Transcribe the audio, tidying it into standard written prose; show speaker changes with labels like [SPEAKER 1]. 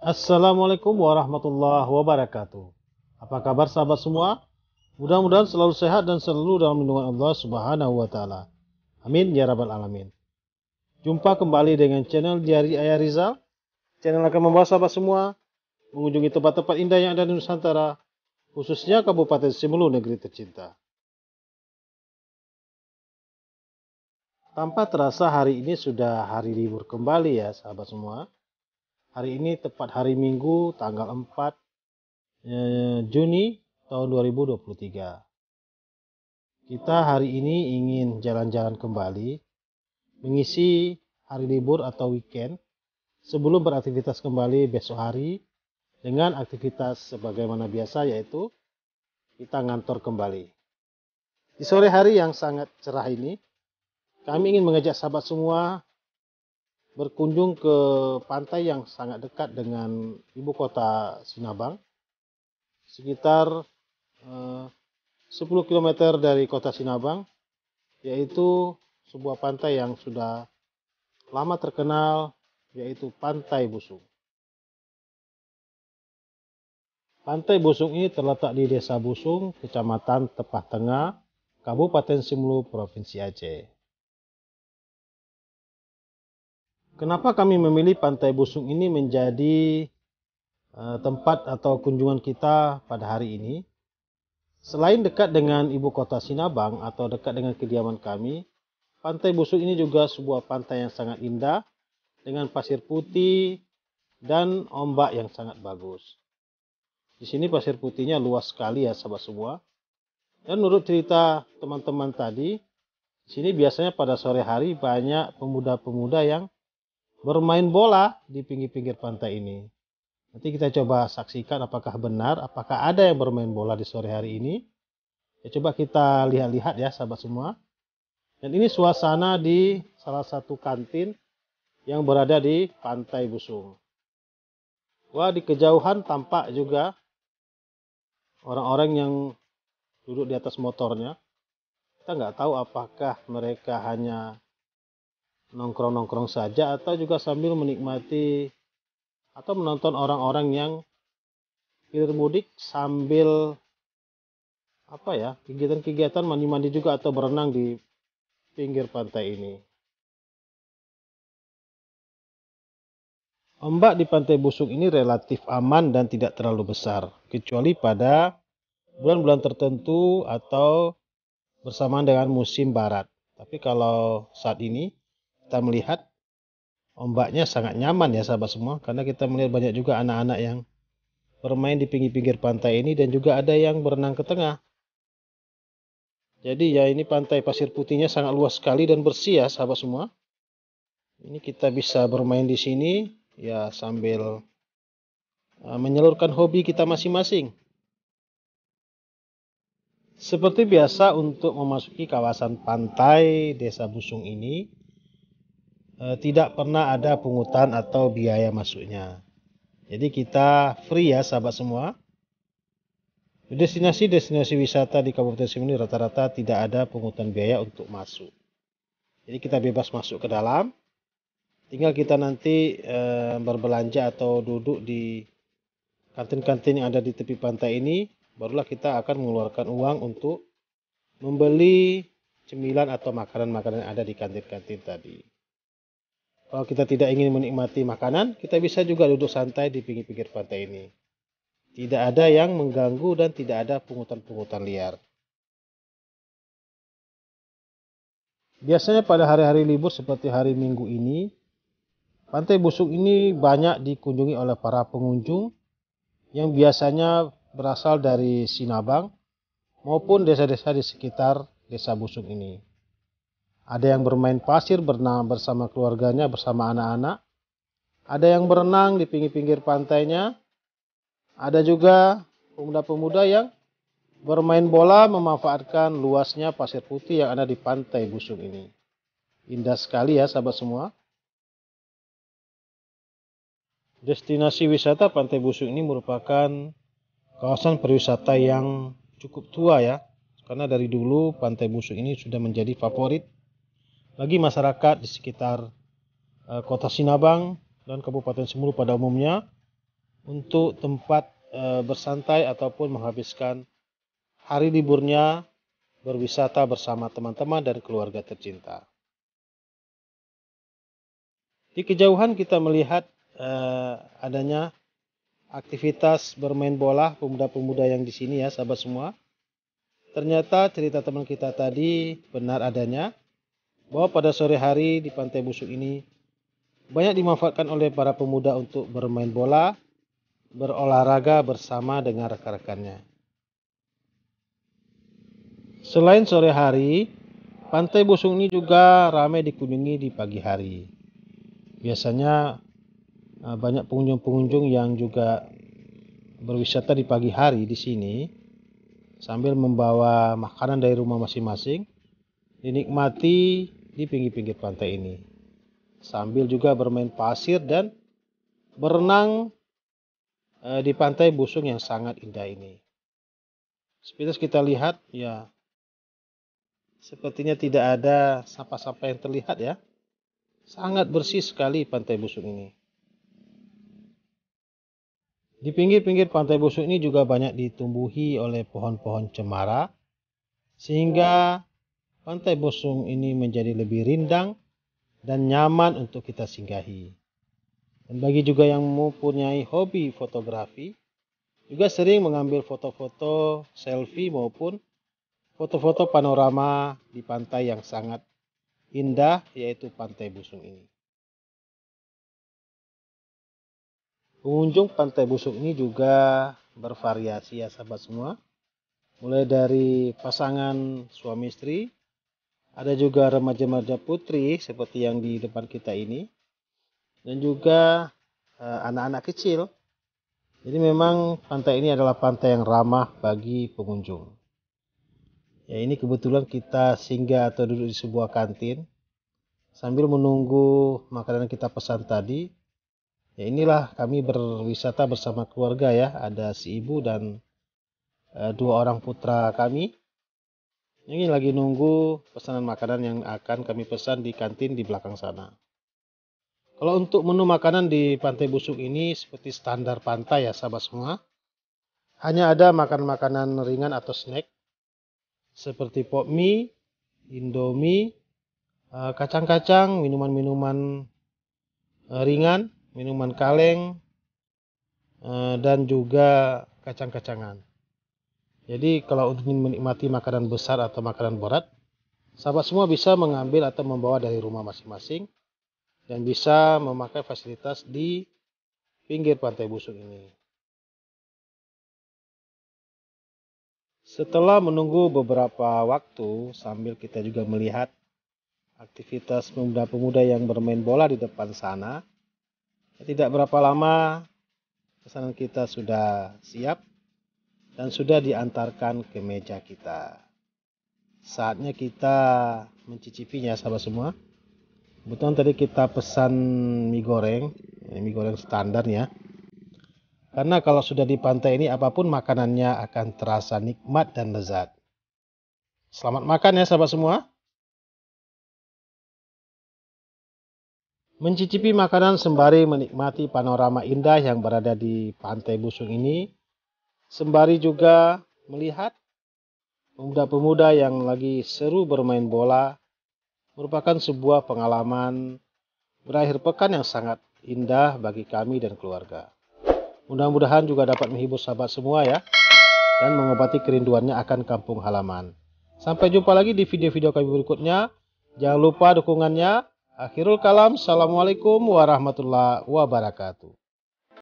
[SPEAKER 1] Assalamualaikum warahmatullahi wabarakatuh. Apa kabar sahabat semua? Mudah-mudahan selalu sehat dan selalu dalam lindungan Allah Subhanahu wa taala. Amin ya rabbal alamin. Jumpa kembali dengan channel Diari Ayah Rizal. Channel akan membawa sahabat semua mengunjungi tempat-tempat indah yang ada di Nusantara, khususnya Kabupaten Simelu, negeri tercinta. Tanpa terasa hari ini sudah hari libur kembali ya sahabat semua. Hari ini tepat hari Minggu tanggal 4 Juni tahun 2023. Kita hari ini ingin jalan-jalan kembali, mengisi hari libur atau weekend sebelum beraktivitas kembali besok hari dengan aktivitas sebagaimana biasa, yaitu kita ngantor kembali. Di sore hari yang sangat cerah ini, kami ingin mengajak sahabat semua berkunjung ke pantai yang sangat dekat dengan ibu kota Sinabang, sekitar 10 km dari kota Sinabang, yaitu sebuah pantai yang sudah lama terkenal, yaitu Pantai Busung. Pantai Busung ini terletak di Desa Busung, Kecamatan Tepah Tengah, Kabupaten Simelu, Provinsi Aceh. Kenapa kami memilih Pantai Busung ini menjadi tempat atau kunjungan kita pada hari ini? Selain dekat dengan ibu kota Sinabang atau dekat dengan kediaman kami, Pantai Busung ini juga sebuah pantai yang sangat indah dengan pasir putih dan ombak yang sangat bagus. Di sini pasir putihnya luas sekali ya sahabat semua. Dan menurut cerita teman-teman tadi, di sini biasanya pada sore hari banyak pemuda-pemuda yang bermain bola di pinggir-pinggir pantai ini. Nanti kita coba saksikan apakah benar, apakah ada yang bermain bola di sore hari ini. Ya, coba kita lihat-lihat ya sahabat semua. Dan ini suasana di salah satu kantin yang berada di Pantai Busung. Wah, di kejauhan tampak juga orang-orang yang duduk di atas motornya. Kita nggak tahu apakah mereka hanya nongkrong-nongkrong saja atau juga sambil menikmati atau menonton orang-orang yang hilir mudik sambil kegiatan-kegiatan mandi-mandi juga atau berenang di pinggir pantai ini. Ombak di Pantai Busung ini relatif aman dan tidak terlalu besar, kecuali pada bulan-bulan tertentu atau bersamaan dengan musim barat. Tapi kalau saat ini kita melihat ombaknya sangat nyaman ya sahabat semua, karena kita melihat banyak juga anak-anak yang bermain di pinggir-pinggir pantai ini dan juga ada yang berenang ke tengah. Jadi ya ini pantai pasir putihnya sangat luas sekali dan bersih ya sahabat semua. Ini kita bisa bermain di sini ya sambil menyalurkan hobi kita masing-masing. Seperti biasa untuk memasuki kawasan pantai Desa Busung ini tidak pernah ada pungutan atau biaya masuknya. Jadi kita free ya sahabat semua. Destinasi-destinasi wisata di Kabupaten Simelu ini rata-rata tidak ada pungutan biaya untuk masuk. Jadi kita bebas masuk ke dalam. Tinggal kita nanti berbelanja atau duduk di kantin-kantin yang ada di tepi pantai ini. Barulah kita akan mengeluarkan uang untuk membeli cemilan atau makanan-makanan yang ada di kantin-kantin tadi. Kalau kita tidak ingin menikmati makanan, kita bisa juga duduk santai di pinggir-pinggir pantai ini. Tidak ada yang mengganggu dan tidak ada pungutan-pungutan liar. Biasanya pada hari-hari libur seperti hari Minggu ini, Pantai Busung ini banyak dikunjungi oleh para pengunjung yang biasanya berasal dari Sinabang maupun desa-desa di sekitar Desa Busung ini. Ada yang bermain pasir berenang bersama keluarganya, bersama anak-anak. Ada yang berenang di pinggir-pinggir pantainya. Ada juga pemuda-pemuda yang bermain bola memanfaatkan luasnya pasir putih yang ada di Pantai Busung ini. Indah sekali ya sahabat semua. Destinasi wisata Pantai Busung ini merupakan kawasan pariwisata yang cukup tua ya. Karena dari dulu Pantai Busung ini sudah menjadi favorit bagi masyarakat di sekitar kota Sinabang dan Kabupaten Simelu pada umumnya. untuk tempat bersantai ataupun menghabiskan hari liburnya berwisata bersama teman-teman dan keluarga tercinta. Di kejauhan kita melihat adanya aktivitas bermain bola pemuda-pemuda yang di sini ya sahabat semua. Ternyata cerita teman kita tadi benar adanya, bahwa pada sore hari di Pantai Busuk ini banyak dimanfaatkan oleh para pemuda untuk bermain bola, berolahraga bersama dengan rekan-rekannya. Selain sore hari, Pantai Busuk ini juga ramai dikunjungi di pagi hari. Biasanya banyak pengunjung-pengunjung yang juga berwisata di pagi hari di sini sambil membawa makanan dari rumah masing-masing, dinikmati di pinggir-pinggir pantai ini. Sambil juga bermain pasir dan berenang di Pantai Busuk yang sangat indah ini. Seperti kita lihat ya, sepertinya tidak ada sampah-sampah yang terlihat ya. Sangat bersih sekali Pantai Busuk ini. Di pinggir-pinggir Pantai Busuk ini juga banyak ditumbuhi oleh pohon-pohon cemara, sehingga Pantai Busuk ini menjadi lebih rindang dan nyaman untuk kita singgahi. Dan bagi juga yang mempunyai hobi fotografi, juga sering mengambil foto-foto selfie maupun foto-foto panorama di pantai yang sangat indah, yaitu Pantai Busuk ini. Pengunjung Pantai Busuk ini juga bervariasi ya sahabat semua. Mulai dari pasangan suami istri, ada juga remaja-remaja putri seperti yang di depan kita ini, dan juga anak-anak kecil. Jadi memang pantai ini adalah pantai yang ramah bagi pengunjung. Ya, ini kebetulan kita singgah atau duduk di sebuah kantin sambil menunggu makanan kita pesan tadi. Ya, inilah kami berwisata bersama keluarga ya. Ada si ibu dan dua orang putra kami. Ini lagi nunggu pesanan makanan yang akan kami pesan di kantin di belakang sana. Kalau untuk menu makanan di Pantai Busuk ini seperti standar pantai ya sahabat semua. Hanya ada makanan-makanan ringan atau snack seperti pop mie, indomie, kacang-kacang, minuman-minuman ringan, minuman kaleng, dan juga kacang-kacangan. Jadi kalau ingin menikmati makanan besar atau makanan berat, sahabat semua bisa mengambil atau membawa dari rumah masing-masing dan bisa memakai fasilitas di pinggir Pantai Busuk ini. Setelah menunggu beberapa waktu sambil kita juga melihat aktivitas pemuda-pemuda yang bermain bola di depan sana, tidak berapa lama pesanan kita sudah siap dan sudah diantarkan ke meja kita. Saatnya kita mencicipinya sahabat semua. Kebetulan tadi kita pesan mie goreng standar ya. Karena kalau sudah di pantai ini apapun makanannya akan terasa nikmat dan lezat. Selamat makan ya sahabat semua. Mencicipi makanan sembari menikmati panorama indah yang berada di Pantai Busuk ini, sembari juga melihat pemuda-pemuda yang lagi seru bermain bola, merupakan sebuah pengalaman berakhir pekan yang sangat indah bagi kami dan keluarga. Mudah-mudahan juga dapat menghibur sahabat semua ya, dan mengobati kerinduannya akan kampung halaman. Sampai jumpa lagi di video-video kami berikutnya. Jangan lupa dukungannya. Akhirul kalam. Assalamualaikum warahmatullahi wabarakatuh.